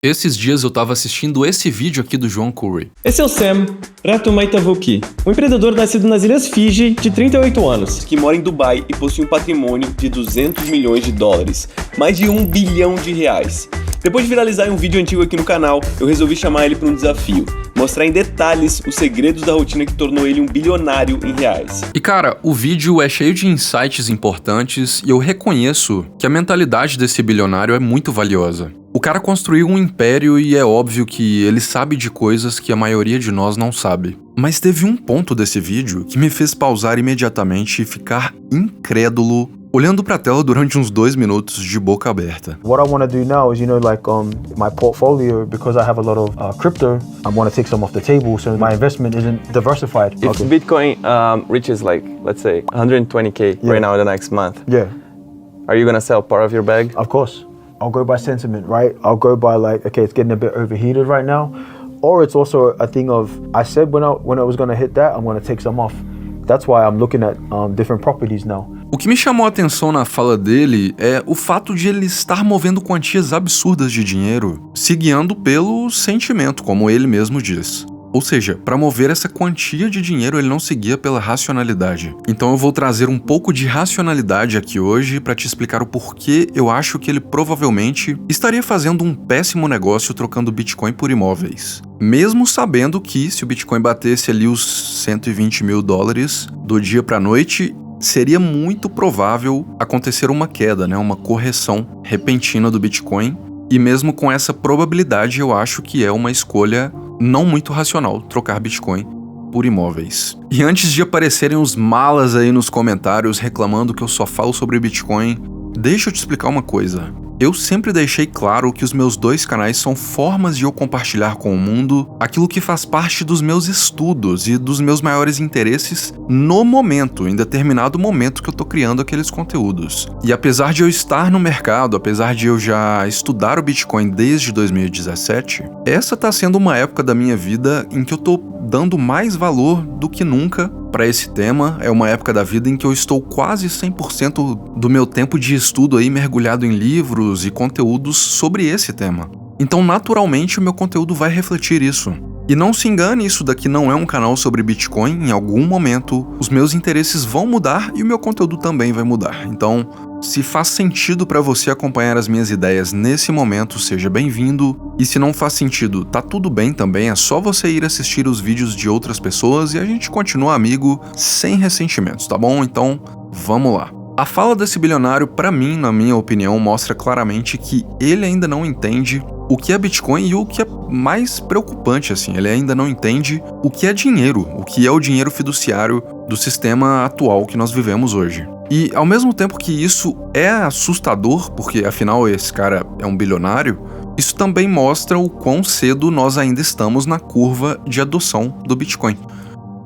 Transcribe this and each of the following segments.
Esses dias eu tava assistindo esse vídeo aqui do João Curry. Esse é o Sam Ratumaitavuki, um empreendedor nascido nas Ilhas Fiji de 38 anos, que mora em Dubai e possui um patrimônio de 200 milhões de dólares, mais de R$1 bilhão. Depois de viralizar um vídeo antigo aqui no canal, eu resolvi chamar ele para um desafio, mostrar em detalhes os segredos da rotina que tornou ele um bilionário em reais. E cara, o vídeo é cheio de insights importantes e eu reconheço que a mentalidade desse bilionário é muito valiosa. O cara construiu um império e é óbvio que ele sabe de coisas que a maioria de nós não sabe. Mas teve um ponto desse vídeo que me fez pausar imediatamente e ficar incrédulo, olhando pra tela durante uns 2 minutos de boca aberta. What I want to do now is, my portfolio, because I have a lot of crypto, I want to take some off the table so my investment isn't diversified. If Bitcoin reaches let's say 120K right now in the next month, are you gonna sell part of your bag? Of course. I'll go by sentiment, right? I'll go by okay, it's getting a bit overheated right now. Or it's also a thing of, I said when I was gonna hit that, I'm gonna take some off. That's why I'm looking at different properties now. O que me chamou a atenção na fala dele é o fato de ele estar movendo quantias absurdas de dinheiro, se guiando pelo sentimento, como ele mesmo diz. Ou seja, para mover essa quantia de dinheiro ele não seguia pela racionalidade. Então eu vou trazer um pouco de racionalidade aqui hoje para te explicar o porquê eu acho que ele provavelmente estaria fazendo um péssimo negócio trocando Bitcoin por imóveis. Mesmo sabendo que se o Bitcoin batesse ali os 120 mil dólares do dia para a noite, seria muito provável acontecer uma queda, uma correção repentina do Bitcoin. E mesmo com essa probabilidade, eu acho que é uma escolha não muito racional trocar Bitcoin por imóveis. E antes de aparecerem os malas aí nos comentários reclamando que eu só falo sobre Bitcoin, deixa eu te explicar uma coisa. Eu sempre deixei claro que os meus 2 canais são formas de eu compartilhar com o mundo aquilo que faz parte dos meus estudos e dos meus maiores interesses no momento, em determinado momento que eu tô criando aqueles conteúdos. E apesar de eu estar no mercado, apesar de eu já estudar o Bitcoin desde 2017, essa tá sendo uma época da minha vida em que eu tô dando mais valor do que nunca para esse tema. É uma época da vida em que eu estou quase 100% do meu tempo de estudo aí mergulhado em livros e conteúdos sobre esse tema. Então, naturalmente, o meu conteúdo vai refletir isso. E não se engane, isso daqui não é um canal sobre Bitcoin. Em algum momento, os meus interesses vão mudar e o meu conteúdo também vai mudar. Então, se faz sentido para você acompanhar as minhas ideias nesse momento, seja bem-vindo. E se não faz sentido, tá tudo bem também, é só você ir assistir os vídeos de outras pessoas e a gente continua amigo sem ressentimentos, tá bom? Então, vamos lá. A fala desse bilionário, pra mim, na minha opinião, mostra claramente que ele ainda não entende o que é Bitcoin e o que é mais preocupante, ele ainda não entende o que é dinheiro, o que é o dinheiro fiduciário do sistema atual que nós vivemos hoje. E ao mesmo tempo que isso é assustador, porque afinal esse cara é um bilionário, isso também mostra o quão cedo nós ainda estamos na curva de adoção do Bitcoin.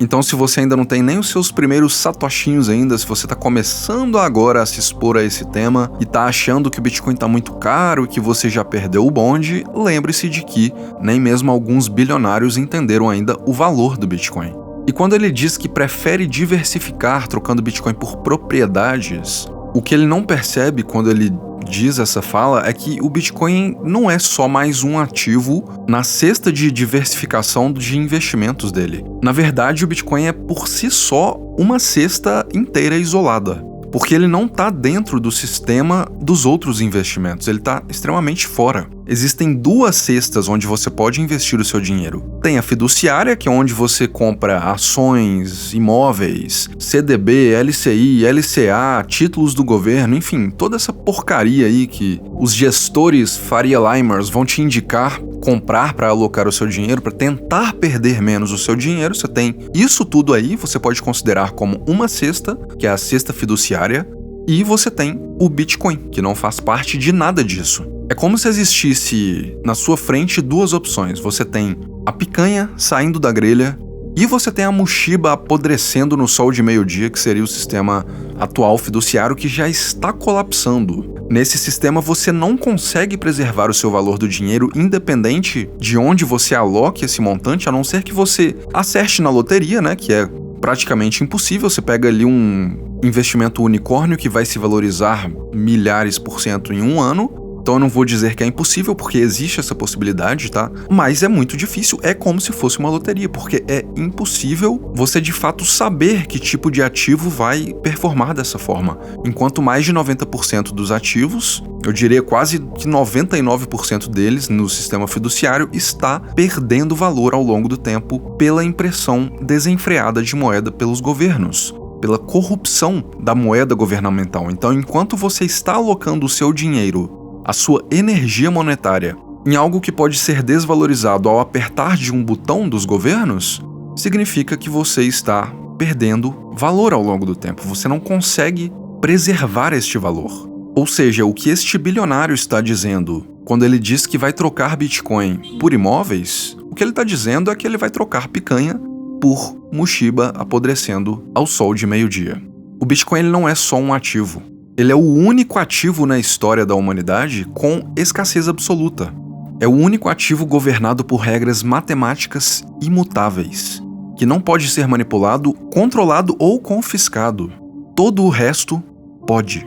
Então, se você ainda não tem nem os seus primeiros satoshinhos ainda, se você está começando agora a se expor a esse tema e está achando que o Bitcoin está muito caro e que você já perdeu o bonde, lembre-se de que nem mesmo alguns bilionários entenderam ainda o valor do Bitcoin. E quando ele diz que prefere diversificar trocando Bitcoin por propriedades, o que ele não percebe quando ele diz essa fala é que o Bitcoin não é só mais um ativo na cesta de diversificação de investimentos dele. Na verdade, o Bitcoin é por si só uma cesta inteira isolada, porque ele não está dentro do sistema dos outros investimentos, ele está extremamente fora. Existem 2 cestas onde você pode investir o seu dinheiro. Tem a fiduciária, que é onde você compra ações, imóveis, CDB, LCI, LCA, títulos do governo, enfim, toda essa porcaria aí que os gestores Faria Limers vão te indicar comprar para alocar o seu dinheiro, para tentar perder menos o seu dinheiro. Você tem isso tudo aí, você pode considerar como uma cesta, que é a cesta fiduciária, e você tem o Bitcoin, que não faz parte de nada disso. É como se existisse na sua frente 2 opções. Você tem a picanha saindo da grelha e você tem a mochiba apodrecendo no sol de meio-dia, que seria o sistema atual fiduciário que já está colapsando. Nesse sistema você não consegue preservar o seu valor do dinheiro independente de onde você aloque esse montante, a não ser que você acerte na loteria, que é praticamente impossível. Você pega ali um investimento unicórnio que vai se valorizar milhares % em um ano, Então eu não vou dizer que é impossível, porque existe essa possibilidade, tá? Mas é muito difícil, é como se fosse uma loteria, porque é impossível você de fato saber que tipo de ativo vai performar dessa forma. Enquanto mais de 90% dos ativos, eu diria quase que 99% deles no sistema fiduciário, está perdendo valor ao longo do tempo pela impressão desenfreada de moeda pelos governos, pela corrupção da moeda governamental. Então, enquanto você está alocando o seu dinheiro, a sua energia monetária, em algo que pode ser desvalorizado ao apertar de um botão dos governos, significa que você está perdendo valor ao longo do tempo. Você não consegue preservar este valor. Ou seja, o que este bilionário está dizendo quando ele diz que vai trocar Bitcoin por imóveis, o que ele está dizendo é que ele vai trocar picanha por mochiba apodrecendo ao sol de meio-dia. O Bitcoin ele não é só um ativo. Ele é o único ativo na história da humanidade com escassez absoluta. É o único ativo governado por regras matemáticas imutáveis, que não pode ser manipulado, controlado ou confiscado. Todo o resto pode.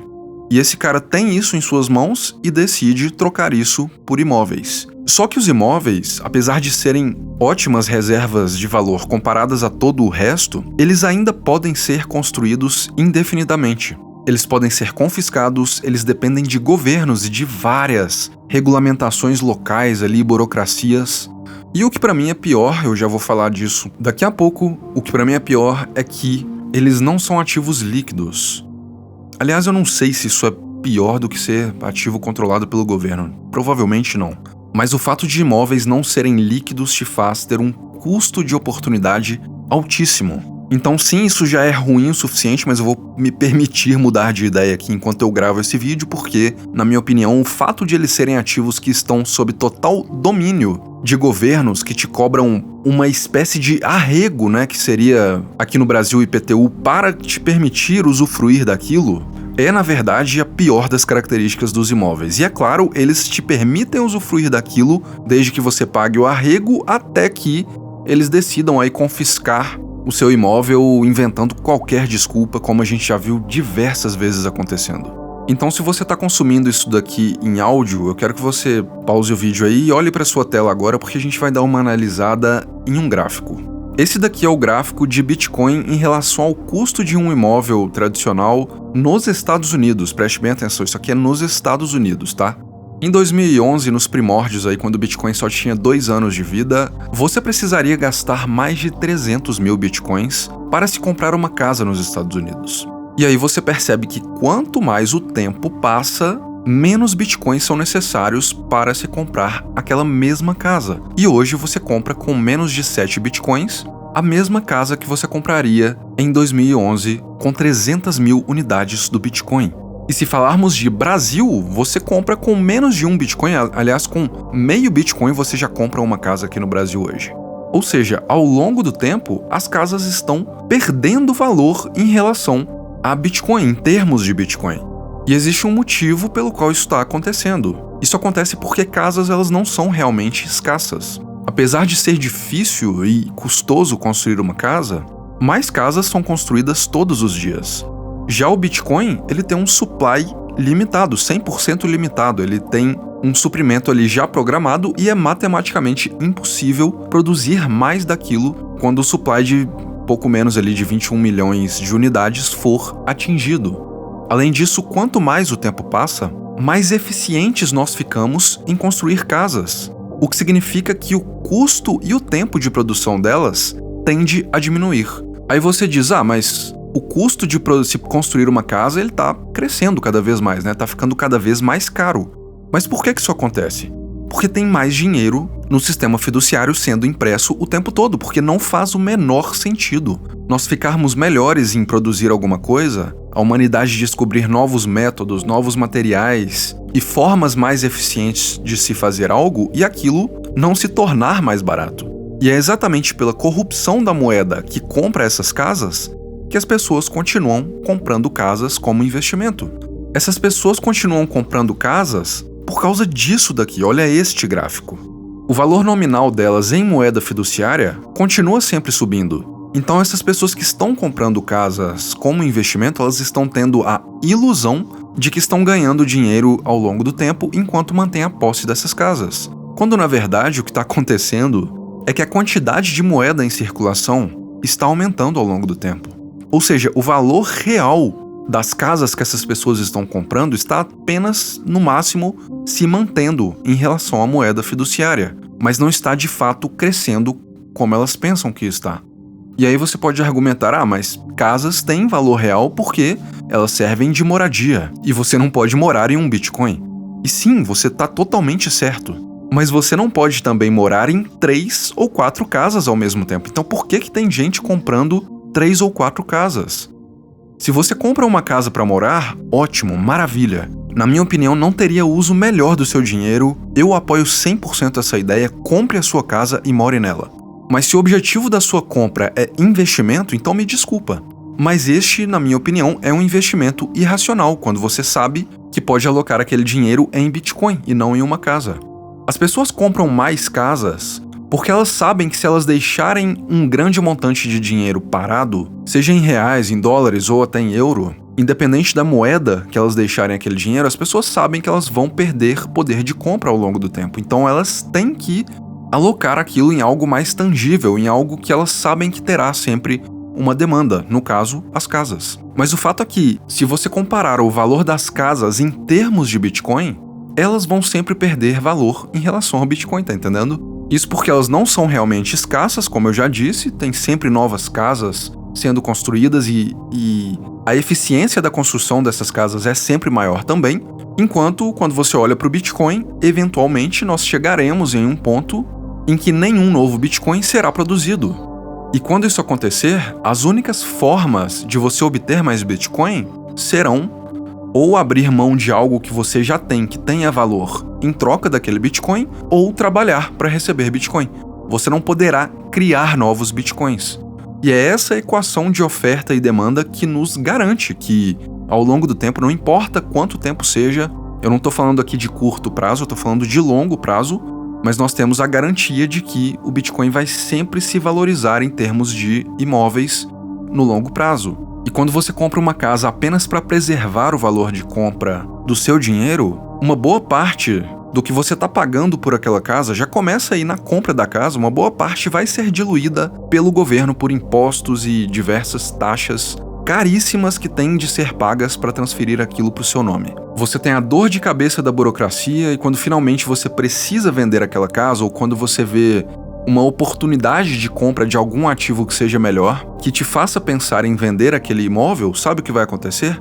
E esse cara tem isso em suas mãos e decide trocar isso por imóveis. Só que os imóveis, apesar de serem ótimas reservas de valor comparadas a todo o resto, eles ainda podem ser construídos indefinidamente. Eles podem ser confiscados, eles dependem de governos e de várias regulamentações locais ali, burocracias. E o que pra mim é pior, eu já vou falar disso daqui a pouco, o que pra mim é pior é que eles não são ativos líquidos. Aliás, eu não sei se isso é pior do que ser ativo controlado pelo governo. Provavelmente não. Mas o fato de imóveis não serem líquidos te faz ter um custo de oportunidade altíssimo. Então sim, isso já é ruim o suficiente, mas eu vou me permitir mudar de ideia aqui enquanto eu gravo esse vídeo, porque, na minha opinião, o fato de eles serem ativos que estão sob total domínio de governos que te cobram uma espécie de arrego, né, que seria aqui no Brasil o IPTU, para te permitir usufruir daquilo, é, na verdade, a pior das características dos imóveis. E é claro, eles te permitem usufruir daquilo desde que você pague o arrego até que eles decidam aí confiscar o seu imóvel inventando qualquer desculpa, como a gente já viu diversas vezes acontecendo. Então, se você está consumindo isso daqui em áudio, eu quero que você pause o vídeo aí e olhe para sua tela agora, porque a gente vai dar uma analisada em um gráfico. Esse daqui é o gráfico de Bitcoin em relação ao custo de um imóvel tradicional nos Estados Unidos. Preste bem atenção, isso aqui é nos Estados Unidos, tá? Em 2011, nos primórdios aí, quando o Bitcoin só tinha 2 anos de vida, você precisaria gastar mais de 300 mil Bitcoins para se comprar uma casa nos Estados Unidos. E aí você percebe que quanto mais o tempo passa, menos Bitcoins são necessários para se comprar aquela mesma casa. E hoje você compra com menos de 7 Bitcoins a mesma casa que você compraria em 2011 com 300 mil unidades do Bitcoin. E se falarmos de Brasil, você compra com menos de 1 Bitcoin, aliás, com meio Bitcoin você já compra uma casa aqui no Brasil hoje. Ou seja, ao longo do tempo, as casas estão perdendo valor em relação a Bitcoin, em termos de Bitcoin. E existe um motivo pelo qual isso está acontecendo. Isso acontece porque casas elas não são realmente escassas. Apesar de ser difícil e custoso construir uma casa, mais casas são construídas todos os dias. Já o Bitcoin, ele tem um supply limitado, 100% limitado. Ele tem um suprimento ali já programado e é matematicamente impossível produzir mais daquilo quando o supply de pouco menos ali de 21 milhões de unidades for atingido. Além disso, quanto mais o tempo passa, mais eficientes nós ficamos em construir casas, o que significa que o custo e o tempo de produção delas tende a diminuir. Aí você diz, mas o custo de se construir uma casa ele está crescendo cada vez mais, né? Está ficando cada vez mais caro. Mas por que isso acontece? Porque tem mais dinheiro no sistema fiduciário sendo impresso o tempo todo, porque não faz o menor sentido nós ficarmos melhores em produzir alguma coisa, a humanidade descobrir novos métodos, novos materiais e formas mais eficientes de se fazer algo e aquilo não se tornar mais barato. E é exatamente pela corrupção da moeda que compra essas casas que as pessoas continuam comprando casas como investimento. Essas pessoas continuam comprando casas por causa disso daqui, olha este gráfico. O valor nominal delas em moeda fiduciária continua sempre subindo. Então essas pessoas que estão comprando casas como investimento, elas estão tendo a ilusão de que estão ganhando dinheiro ao longo do tempo enquanto mantêm a posse dessas casas. Quando, na verdade, o que está acontecendo é que a quantidade de moeda em circulação está aumentando ao longo do tempo. Ou seja, o valor real das casas que essas pessoas estão comprando está apenas, no máximo, se mantendo em relação à moeda fiduciária, mas não está de fato crescendo como elas pensam que está. E aí você pode argumentar, mas casas têm valor real porque elas servem de moradia e você não pode morar em um Bitcoin. E sim, você está totalmente certo. Mas você não pode também morar em 3 ou 4 casas ao mesmo tempo. Então por que tem gente comprando 3 ou 4 casas? Se você compra uma casa para morar, ótimo, maravilha. Na minha opinião, não teria uso melhor do seu dinheiro. Eu apoio 100% essa ideia, compre a sua casa e more nela. Mas se o objetivo da sua compra é investimento, então me desculpa. Mas este, na minha opinião, é um investimento irracional quando você sabe que pode alocar aquele dinheiro em Bitcoin e não em uma casa. As pessoas compram mais casas porque elas sabem que se elas deixarem um grande montante de dinheiro parado, seja em reais, em dólares ou até em euro, independente da moeda que elas deixarem aquele dinheiro, as pessoas sabem que elas vão perder poder de compra ao longo do tempo. Então elas têm que alocar aquilo em algo mais tangível, em algo que elas sabem que terá sempre uma demanda, no caso, as casas. Mas o fato é que, se você comparar o valor das casas em termos de Bitcoin, elas vão sempre perder valor em relação ao Bitcoin, tá entendendo? Isso porque elas não são realmente escassas, como eu já disse, tem sempre novas casas sendo construídas e a eficiência da construção dessas casas é sempre maior também, enquanto, quando você olha para o Bitcoin, eventualmente nós chegaremos em um ponto em que nenhum novo Bitcoin será produzido. E quando isso acontecer, as únicas formas de você obter mais Bitcoin serão ou abrir mão de algo que você já tem, que tenha valor, em troca daquele Bitcoin, ou trabalhar para receber Bitcoin. Você não poderá criar novos Bitcoins. E é essa equação de oferta e demanda que nos garante que, ao longo do tempo, não importa quanto tempo seja, eu não estou falando aqui de curto prazo, eu estou falando de longo prazo, mas nós temos a garantia de que o Bitcoin vai sempre se valorizar em termos de imóveis no longo prazo. E quando você compra uma casa apenas para preservar o valor de compra do seu dinheiro, uma boa parte do que você está pagando por aquela casa já começa aí na compra da casa, uma boa parte vai ser diluída pelo governo por impostos e diversas taxas caríssimas que têm de ser pagas para transferir aquilo para o seu nome. Você tem a dor de cabeça da burocracia e quando finalmente você precisa vender aquela casa ou quando você vê uma oportunidade de compra de algum ativo que seja melhor, que te faça pensar em vender aquele imóvel, sabe o que vai acontecer?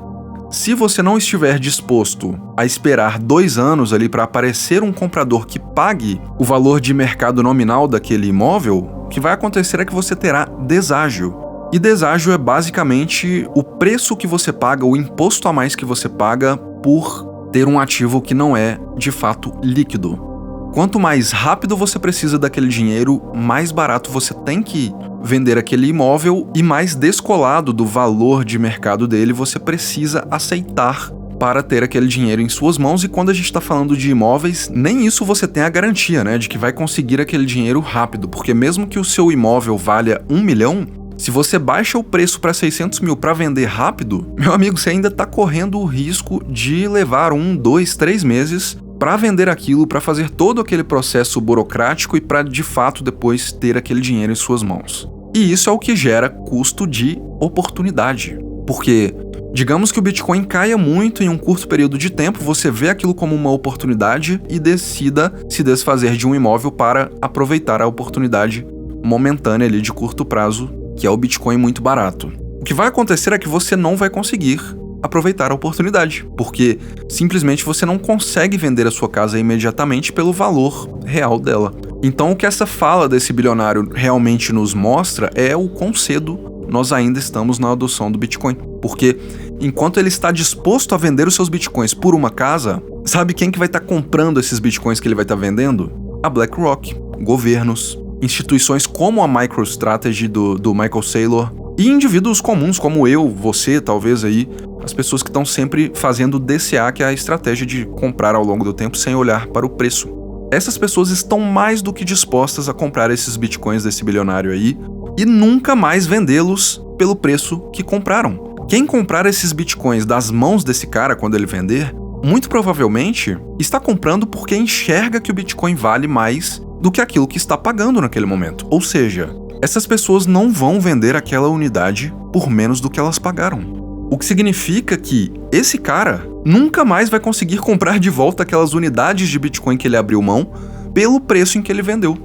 Se você não estiver disposto a esperar 2 anos ali para aparecer um comprador que pague o valor de mercado nominal daquele imóvel, o que vai acontecer é que você terá deságio. E deságio é basicamente o preço que você paga, o imposto a mais que você paga por ter um ativo que não é, de fato, líquido. Quanto mais rápido você precisa daquele dinheiro, mais barato você tem que vender aquele imóvel e mais descolado do valor de mercado dele você precisa aceitar para ter aquele dinheiro em suas mãos. E quando a gente está falando de imóveis, nem isso você tem a garantia, né, de que vai conseguir aquele dinheiro rápido, porque mesmo que o seu imóvel valha 1 milhão, se você baixa o preço para 600 mil para vender rápido, meu amigo, você ainda está correndo o risco de levar 1, 2, 3 meses para vender aquilo, para fazer todo aquele processo burocrático e para, de fato, depois ter aquele dinheiro em suas mãos. E isso é o que gera custo de oportunidade. Porque, digamos que o Bitcoin caia muito em um curto período de tempo, você vê aquilo como uma oportunidade e decida se desfazer de um imóvel para aproveitar a oportunidade momentânea ali de curto prazo, que é o Bitcoin muito barato. O que vai acontecer é que você não vai conseguir aproveitar a oportunidade, porque simplesmente você não consegue vender a sua casa imediatamente pelo valor real dela. Então o que essa fala desse bilionário realmente nos mostra é o quão cedo nós ainda estamos na adoção do Bitcoin. Porque enquanto ele está disposto a vender os seus Bitcoins por uma casa, sabe quem que vai estar comprando esses Bitcoins que ele vai estar vendendo? A BlackRock, governos, instituições como a MicroStrategy do Michael Saylor e indivíduos comuns como eu, você, talvez aí, as pessoas que estão sempre fazendo DCA, que é a estratégia de comprar ao longo do tempo sem olhar para o preço. Essas pessoas estão mais do que dispostas a comprar esses bitcoins desse bilionário aí e nunca mais vendê-los pelo preço que compraram. Quem comprar esses bitcoins das mãos desse cara quando ele vender, muito provavelmente está comprando porque enxerga que o bitcoin vale mais do que aquilo que está pagando naquele momento. Ou seja, essas pessoas não vão vender aquela unidade por menos do que elas pagaram. O que significa que esse cara nunca mais vai conseguir comprar de volta aquelas unidades de Bitcoin que ele abriu mão pelo preço em que ele vendeu.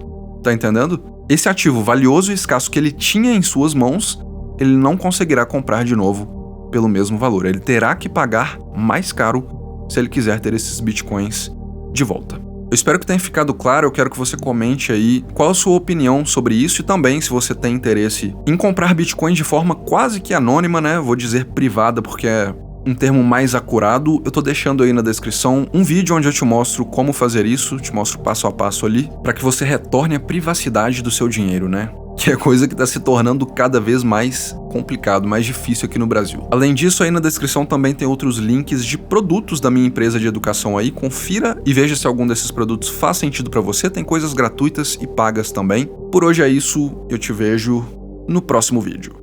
Tá entendendo? Esse ativo valioso e escasso que ele tinha em suas mãos, ele não conseguirá comprar de novo pelo mesmo valor. Ele terá que pagar mais caro se ele quiser ter esses Bitcoins de volta. Eu espero que tenha ficado claro, eu quero que você comente aí qual a sua opinião sobre isso e também se você tem interesse em comprar Bitcoin de forma quase que anônima, né? Vou dizer privada porque é um termo mais acurado. Eu tô deixando aí na descrição um vídeo onde eu te mostro como fazer isso, te mostro passo a passo ali, para que você retorne a privacidade do seu dinheiro, né? Que é coisa que está se tornando cada vez mais complicado, mais difícil aqui no Brasil. Além disso, aí na descrição também tem outros links de produtos da minha empresa de educação aí. Confira e veja se algum desses produtos faz sentido para você. Tem coisas gratuitas e pagas também. Por hoje é isso, eu te vejo no próximo vídeo.